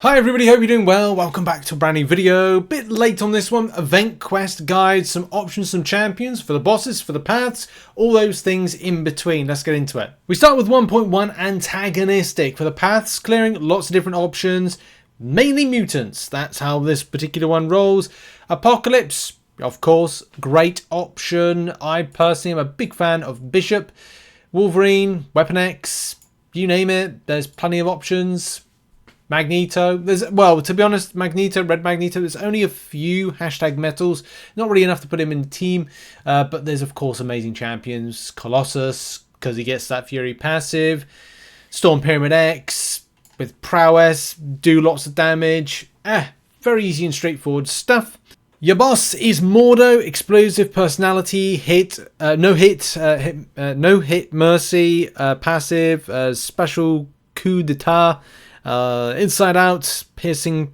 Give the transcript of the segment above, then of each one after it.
Hi everybody, hope you're doing well. Welcome back to a brand new video. Bit late on this one. Event quest guide, some options, some champions for the bosses, for the paths, all those things in between. Let's get into it. We start with 1.1 antagonistic. For the paths, clearing lots of different options, mainly mutants. That's how this particular one rolls. Apocalypse, of course, great option. I personally am a big fan of Bishop, Wolverine, Weapon X, you name it. There's plenty of options. Magneto, well, to be honest, Magneto, Red Magneto, there's only a few #metals, not really enough to put him in the team, but there's of course amazing champions, Colossus, because he gets that Fury passive, Storm Pyramid X, with prowess, do lots of damage, very easy and straightforward stuff. Your boss is Mordo, explosive personality, no hit mercy, passive, special coup d'etat, inside out, piercing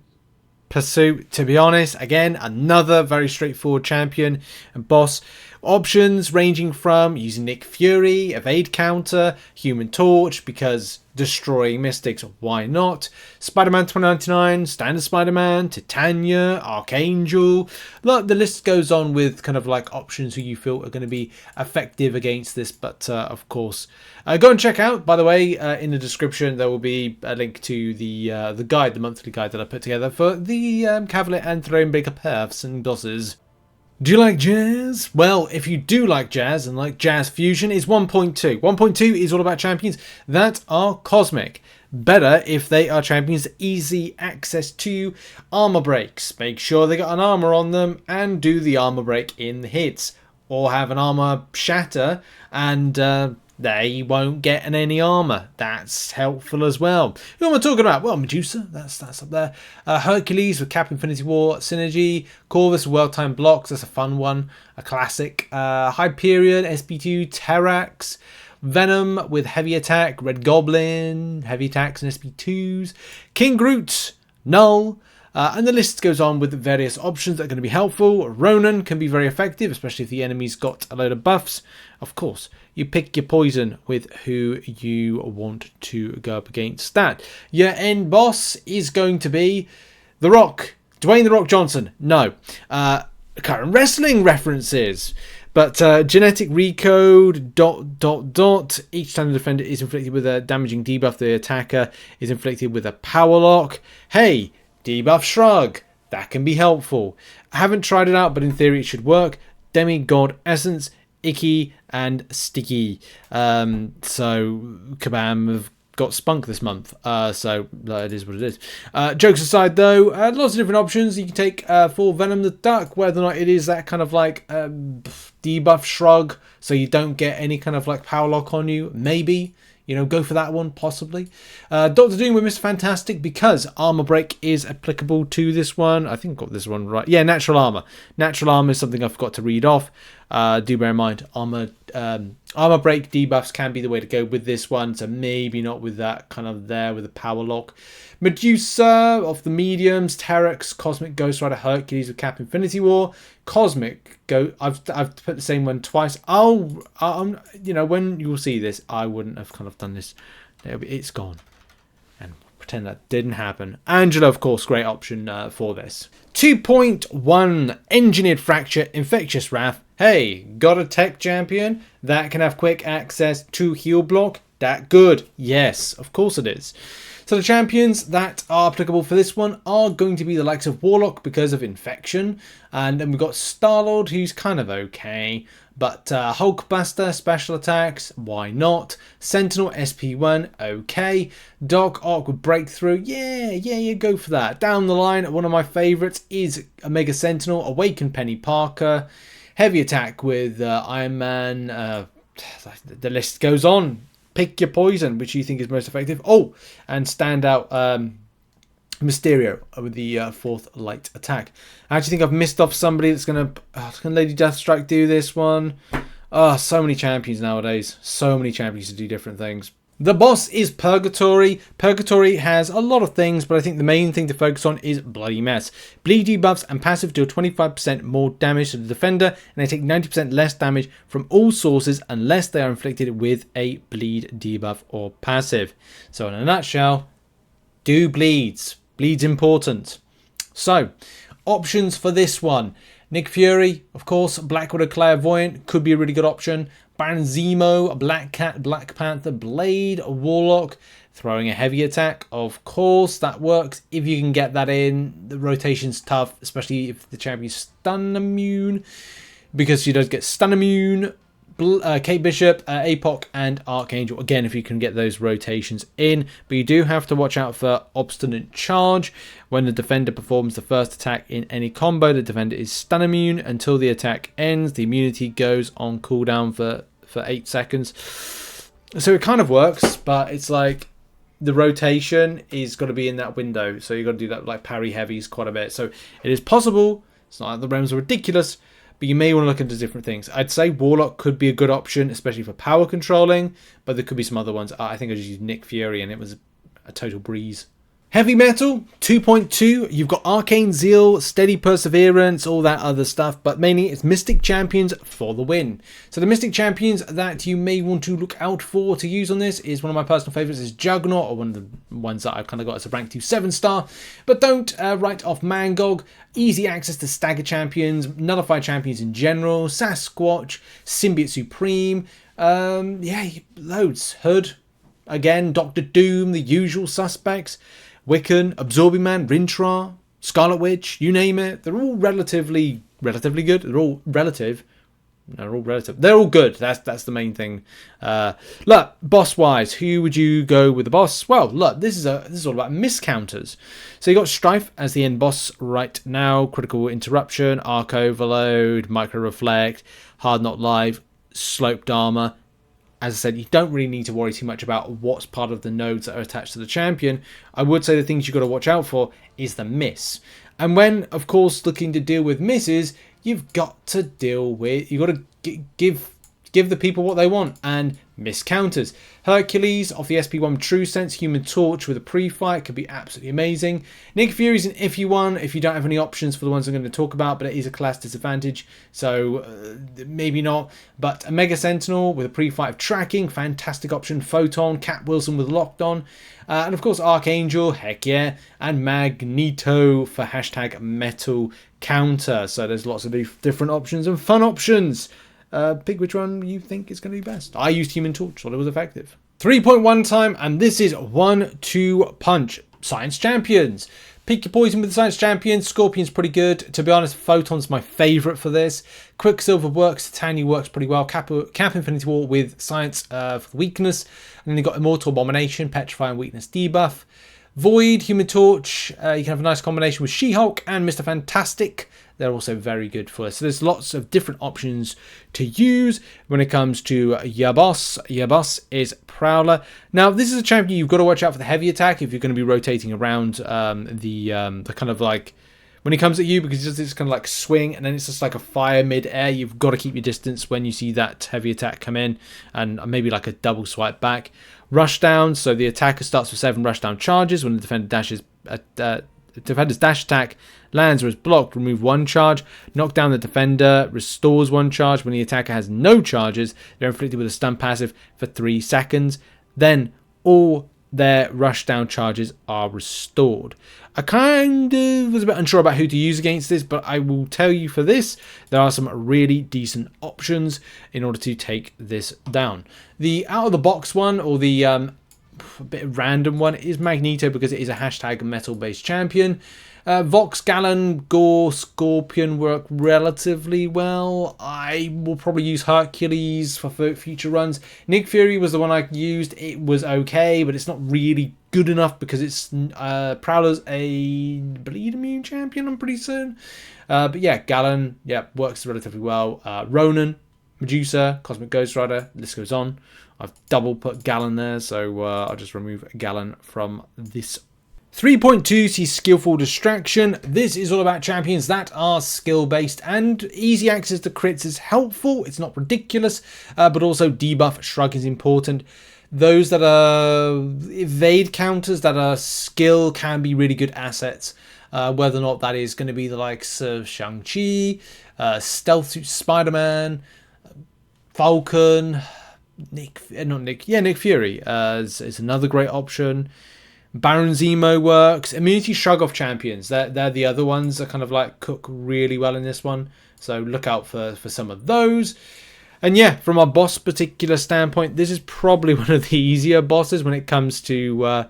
pursuit. To be honest, again, another very straightforward champion and boss. Options ranging from using Nick Fury, evade counter, Human Torch, because destroying mystics, why not? Spider-Man 2099, Standard Spider-Man, Titania, Archangel. Look, the list goes on with kind of like options who you feel are going to be effective against this, but of course, go and check out, by the way, in the description there will be a link to the guide, the monthly guide that I put together for the Cavalier and Thronebreaker paths and bosses. Do you like jazz? Well, if you do like jazz and like jazz fusion, is 1.2. 1.2 is all about champions that are cosmic. Better if they are champions, easy access to armor breaks. Make sure they got an armor on them and do the armor break in the hits. Or have an armor shatter and they won't get any armor. That's helpful as well. Who am I talking about? Well, Medusa, that's up there. Hercules with Cap Infinity War synergy. Corvus with well-timed blocks, that's a fun one. A classic. Hyperion, SP2, Terrax. Venom with heavy attack. Red Goblin, heavy attacks and SP2s. King Groot, Null. And the list goes on with various options that are going to be helpful. Ronan can be very effective, especially if the enemy's got a load of buffs. Of course, you pick your poison with who you want to go up against that. Your end boss is going to be The Rock. Dwayne The Rock Johnson. No. Current wrestling references. But genetic recode, ... Each time the defender is inflicted with a damaging debuff, the attacker is inflicted with a power lock. Hey! Debuff Shrug, that can be helpful. I haven't tried it out, but in theory it should work. Demigod Essence, Icky, and Sticky. So Kabam have got spunk this month. So it is what it is. Jokes aside though, lots of different options. You can take for Venom the Duck, whether or not it is that kind of like debuff Shrug, so you don't get any kind of like power lock on you. Maybe. You know, go for that one, possibly. Dr. Doom with Mr. Fantastic, because Armor Break is applicable to this one. I think I got this one right. Yeah, Natural Armor. Natural Armor is something I forgot to read off. Do bear in mind, Armor Break debuffs can be the way to go with this one, so maybe not with that kind of there with the Power Lock. Medusa of the mediums, Terrax, Cosmic Ghost Rider, Hercules with Cap Infinity War, Cosmic Go. I've put the same one twice. You know, when you will see this, I wouldn't have kind of done this. It's gone, and pretend that didn't happen. Angela, of course, great option for this. 2.1 Engineered Fracture, Infectious Wrath. Hey, got a tech champion that can have quick access to heal block? That good? Yes, of course it is. So the champions that are applicable for this one are going to be the likes of Warlock because of infection. And then we've got Star-Lord, who's kind of okay. But Hulkbuster, special attacks, why not? Sentinel, SP1, okay. Doc Ock with breakthrough, yeah, go for that. Down the line, one of my favourites is Omega Sentinel, Awaken Penny Parker. Heavy attack with Iron Man, the list goes on. Pick your poison, which you think is most effective. Oh, and standout Mysterium with the fourth light attack. I actually think I've missed off somebody that's going to Lady Deathstrike do this one. So many champions nowadays. So many champions to do different things. The boss is Purgatory. Purgatory has a lot of things, but I think the main thing to focus on is Bloody Mess. Bleed debuffs and passive deal 25% more damage to the defender, and they take 90% less damage from all sources unless they are inflicted with a bleed debuff or passive. So in a nutshell, do bleeds. Bleed's important. So, options for this one. Nick Fury, of course, Black Widow Clairvoyant could be a really good option. Baron Zemo, Black Cat, Black Panther, Blade, Warlock, throwing a heavy attack. Of course, that works if you can get that in. The rotation's tough, especially if the champion's stun immune, because she does get stun immune. Kate Bishop, Apoc, and Archangel. Again, if you can get those rotations in. But you do have to watch out for Obstinate Charge. When the defender performs the first attack in any combo, the defender is stun immune until the attack ends. The immunity goes on cooldown for 8 seconds. So it kind of works, but it's like the rotation is got to be in that window. So you've got to do that like parry heavies quite a bit. So it is possible. It's not like the realms are ridiculous, but you may want to look into different things. I'd say Warlock could be a good option, especially for power controlling, but there could be some other ones. I think I just used Nick Fury and it was a total breeze. Heavy Metal, 2.2. You've got Arcane Zeal, Steady Perseverance, all that other stuff, but mainly it's Mystic Champions for the win. So the Mystic Champions that you may want to look out for to use on this is one of my personal favourites is Juggernaut, or one of the ones that I've kind of got as a rank 2 7-star. But don't write off Mangog. Easy access to Stagger Champions, Nullified Champions in general, Sasquatch, Symbiote Supreme, yeah, loads. Hood, again, Doctor Doom, the usual suspects. Wiccan, Absorbing Man, Rintrah, Scarlet Witch, you name it. They're all relatively good. They're all relative. They're all relative. They're all good. That's the main thing. Look, boss-wise, who would you go with the boss? Well, look, this is all about miscounters. So you got Strife as the end boss right now. Critical Interruption, Arc Overload, Micro Reflect, Hard Not Live, Sloped Armor. As I said, you don't really need to worry too much about what's part of the nodes that are attached to the champion. I would say the things you've got to watch out for is the miss. And when, of course, looking to deal with misses, you've got to deal with... You've got to give the people what they want. And miss counters. Hercules off the SP1 True Sense, Human Torch with a pre-fight could be absolutely amazing. Nick Fury's an iffy one if you don't have any options for the ones I'm going to talk about, but it is a class disadvantage, so maybe not. But a Mega Sentinel with a pre-fight of tracking, fantastic option. Photon, Cat Wilson with Locked On, and of course Archangel, heck yeah, and Magneto for hashtag Metal Counter. So there's lots of different options and fun options. Pick which one you think is going to be best. I used Human Torch, thought it was effective. 3.1 time, and this is 1-2 punch. Science Champions. Pick your poison with the Science Champions. Scorpion's pretty good. To be honest, Photon's my favourite for this. Quicksilver works. Titania works pretty well. Cap Infinity War with Science for weakness. And then you've got Immortal Abomination, Petrify and Weakness debuff. Void, Human Torch. You can have a nice combination with She-Hulk and Mr. Fantastic. They're also very good for us. So there's lots of different options to use when it comes to your boss. Your boss is Prowler. Now, this is a champion you've got to watch out for the heavy attack if you're going to be rotating around the kind of like... When he comes at you, because it's kind of like swing, and then it's just like a fire mid-air. You've got to keep your distance when you see that heavy attack come in, and maybe like a double swipe back. Rushdown, so the attacker starts with 7 rushdown charges. When the defender dashes... defender's dash attack lands or is blocked, remove 1 charge. Knock down the defender, restores 1 charge. When the attacker has no charges, they're inflicted with a stun passive for 3 seconds. Then all their rushdown charges are restored. I kind of was a bit unsure about who to use against this, but I will tell you for this, there are some really decent options in order to take this down. The out-of-the-box one, or the a bit random one, is Magneto, because it is a hashtag metal-based champion. Vox, Gallon, Gore, Scorpion work relatively well. I will probably use Hercules for future runs. Nick Fury was the one I used. It was okay, but it's not really good enough because it's Prowler's a bleed immune champion, I'm pretty certain. But yeah, Gallon, yeah, works relatively well. Ronan, Medusa, Cosmic Ghost Rider, the list goes on. I've double put Gallon there, so I'll just remove Gallon from this. 3.2 sees Skillful Distraction. This is all about champions that are skill-based, and easy access to crits is helpful. It's not ridiculous, but also debuff Shrug is important. Those that are evade counters that are skill can be really good assets. Whether or not that is going to be the likes of Shang-Chi, Stealth Suit Spider-Man, Falcon, Nick Fury is another great option. Baron Zemo works. Immunity Shrug Off champions. They're the other ones that kind of like cook really well in this one. So look out for some of those. And yeah, from a boss particular standpoint, this is probably one of the easier bosses when it comes to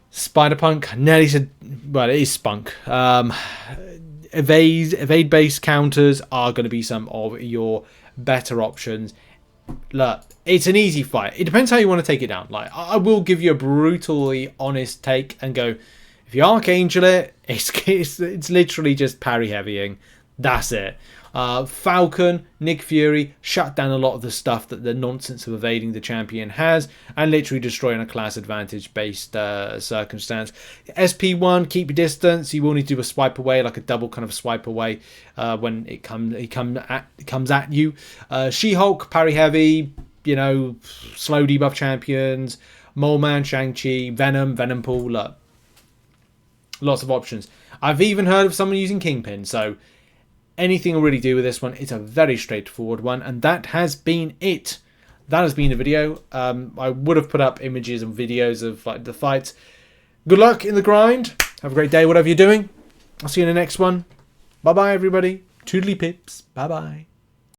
Spider-Punk. Nearly said, well, it is Spunk. Evade-based counters are going to be some of your better options. Look, it's an easy fight. It depends how you want to take it down. Like, I will give you a brutally honest take and go, if you Archangel it, it's literally just parry heavying. That's it. Falcon, Nick Fury, shut down a lot of the stuff that the nonsense of evading the champion has, and literally destroying a class advantage based circumstance. SP1, keep your distance. You will need to do a swipe away, like a double kind of swipe away when it comes at you. She-Hulk, parry heavy, you know, slow debuff champions. Mole Man, Shang-Chi, Venom, Venompool. Lots of options. I've even heard of someone using Kingpin, so anything will really do with this one. It's a very straightforward one, and that has been it. That has been the video. I would have put up images and videos of like the fights. Good luck in the grind. Have a great day, whatever you're doing. I'll see you in the next one. Bye bye, everybody. Toodly pips. Bye bye.